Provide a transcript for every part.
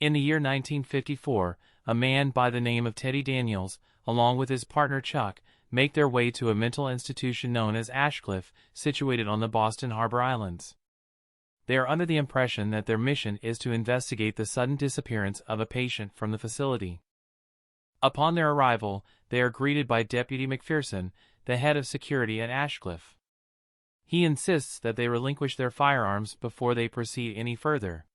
In the year 1954, a man by the name of Teddy Daniels, along with his partner Chuck, make their way to a mental institution known as Ashecliffe, situated on the Boston Harbor Islands. They are under the impression that their mission is to investigate the sudden disappearance of a patient from the facility. Upon their arrival, they are greeted by Deputy McPherson, the head of security at Ashecliffe. He insists that they relinquish their firearms before they proceed any further.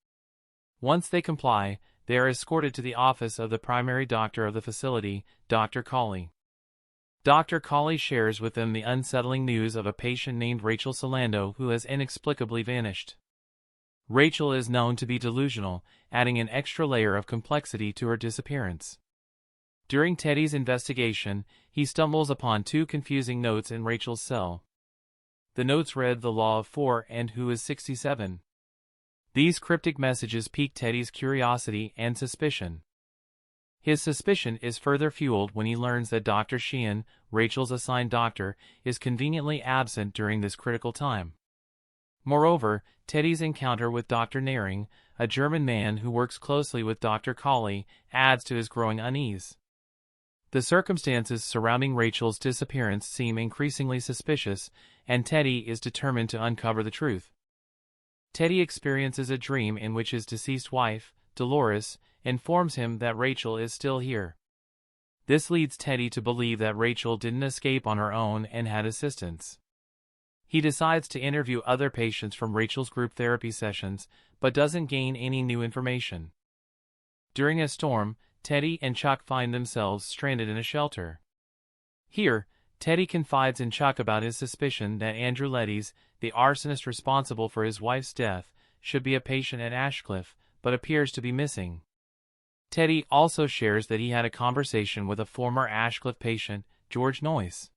Once they comply, they are escorted to the office of the primary doctor of the facility, Dr. Cawley. Dr. Cawley shares with them the unsettling news of a patient named Rachel Solando who has inexplicably vanished. Rachel is known to be delusional, adding an extra layer of complexity to her disappearance. During Teddy's investigation, he stumbles upon two confusing notes in Rachel's cell. The notes read the law of 4 and who is 67. These cryptic messages pique Teddy's curiosity and suspicion. His suspicion is further fueled when he learns that Dr. Sheehan, Rachel's assigned doctor, is conveniently absent during this critical time. Moreover, Teddy's encounter with Dr. Naring, a German man who works closely with Dr. Cawley, adds to his growing unease. The circumstances surrounding Rachel's disappearance seem increasingly suspicious, and Teddy is determined to uncover the truth. Teddy experiences a dream in which his deceased wife, Dolores, informs him that Rachel is still here. This leads Teddy to believe that Rachel didn't escape on her own and had assistance. He decides to interview other patients from Rachel's group therapy sessions, but doesn't gain any new information. During a storm, Teddy and Chuck find themselves stranded in a shelter. Here, Teddy confides in Chuck about his suspicion that Andrew Leddes, the arsonist responsible for his wife's death, should be a patient at Ashecliffe, but appears to be missing. Teddy also shares that he had a conversation with a former Ashecliffe patient, George Noyce.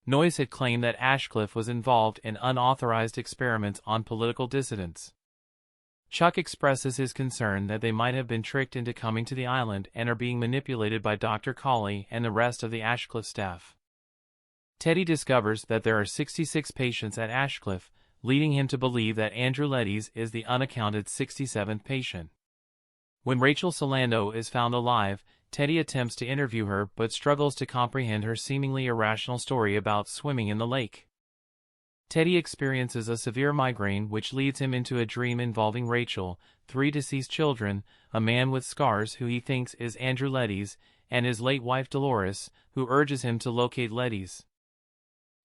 Noyce had claimed that Ashecliffe was involved in unauthorized experiments on political dissidents. Chuck expresses his concern that they might have been tricked into coming to the island and are being manipulated by Dr. Cawley and the rest of the Ashecliffe staff. Teddy discovers that there are 66 patients at Ashecliffe, leading him to believe that Andrew Leddes is the unaccounted 67th patient. When Rachel Solando is found alive, Teddy attempts to interview her but struggles to comprehend her seemingly irrational story about swimming in the lake. Teddy experiences a severe migraine which leads him into a dream involving Rachel, 3 deceased children, a man with scars who he thinks is Andrew Leddes, and his late wife Dolores, who urges him to locate Leddes.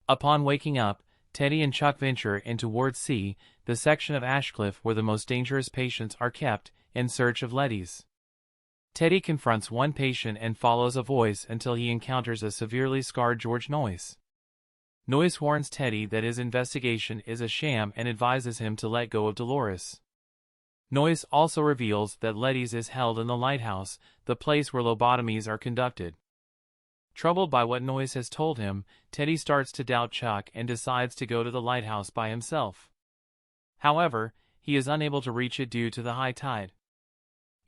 Upon waking up, Teddy and Chuck venture into Ward C, the section of Ashecliffe where the most dangerous patients are kept, in search of Leddes. Teddy confronts one patient and follows a voice until he encounters a severely scarred George Noyce. Noyce warns Teddy that his investigation is a sham and advises him to let go of Dolores. Noyce also reveals that Leddes is held in the lighthouse, the place where lobotomies are conducted. Troubled by what Noyce has told him, Teddy starts to doubt Chuck and decides to go to the lighthouse by himself. However, he is unable to reach it due to the high tide.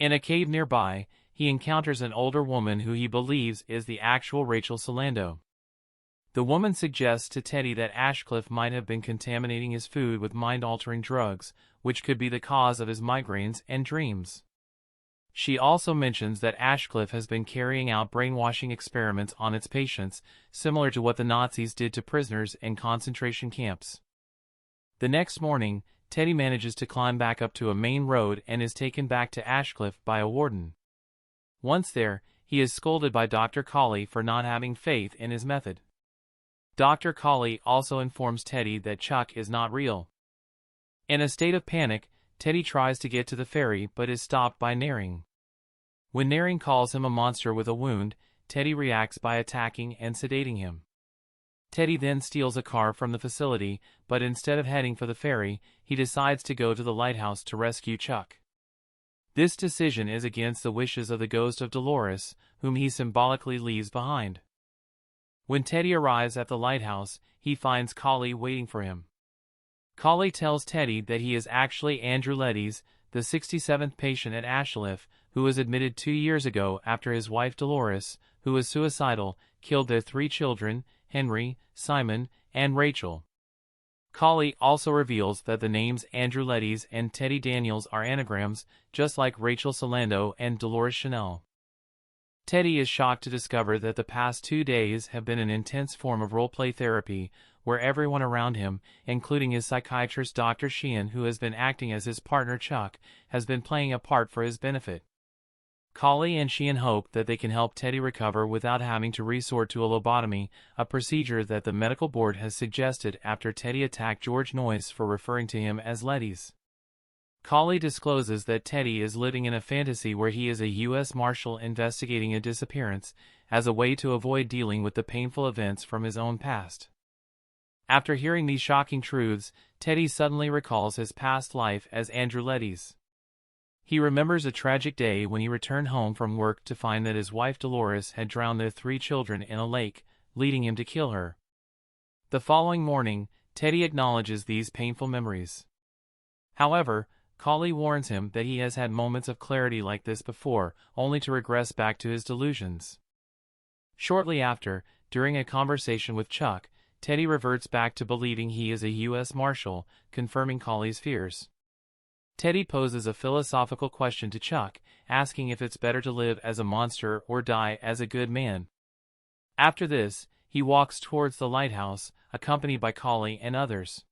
In a cave nearby, he encounters an older woman who he believes is the actual Rachel Solando. The woman suggests to Teddy that Ashecliffe might have been contaminating his food with mind-altering drugs, which could be the cause of his migraines and dreams. She also mentions that Ashecliffe has been carrying out brainwashing experiments on its patients, similar to what the Nazis did to prisoners in concentration camps. The next morning, Teddy manages to climb back up to a main road and is taken back to Ashecliffe by a warden. Once there, he is scolded by Dr. Cawley for not having faith in his method. Dr. Cawley also informs Teddy that Chuck is not real. In a state of panic, Teddy tries to get to the ferry but is stopped by Naring. When Naring calls him a monster with a wound, Teddy reacts by attacking and sedating him. Teddy then steals a car from the facility, but instead of heading for the ferry, he decides to go to the lighthouse to rescue Chuck. This decision is against the wishes of the ghost of Dolores, whom he symbolically leaves behind. When Teddy arrives at the lighthouse, he finds Cawley waiting for him. Cawley tells Teddy that he is actually Andrew Leddes, the 67th patient at Ashecliffe, who was admitted 2 years ago after his wife Dolores, who was suicidal, killed their 3 children, Henry, Simon, and Rachel. Colley also reveals that the names Andrew Letty's and Teddy Daniels are anagrams, just like Rachel Solando and Dolores Chanel. Teddy is shocked to discover that the past 2 days have been an intense form of role-play therapy, where everyone around him, including his psychiatrist Dr. Sheehan, who has been acting as his partner Chuck, has been playing a part for his benefit. Colley and Sheehan hope that they can help Teddy recover without having to resort to a lobotomy, a procedure that the medical board has suggested after Teddy attacked George Noyce for referring to him as Letty's. Colley discloses that Teddy is living in a fantasy where he is a US Marshal investigating a disappearance, as a way to avoid dealing with the painful events from his own past. After hearing these shocking truths, Teddy suddenly recalls his past life as Andrew Letty's. He remembers a tragic day when he returned home from work to find that his wife Dolores had drowned their 3 children in a lake, leading him to kill her. The following morning, Teddy acknowledges these painful memories. However, Colley warns him that he has had moments of clarity like this before, only to regress back to his delusions. Shortly after, during a conversation with Chuck, Teddy reverts back to believing he is a US Marshal, confirming Colley's fears. Teddy poses a philosophical question to Chuck, asking if it's better to live as a monster or die as a good man. After this, he walks towards the lighthouse, accompanied by Colley and others.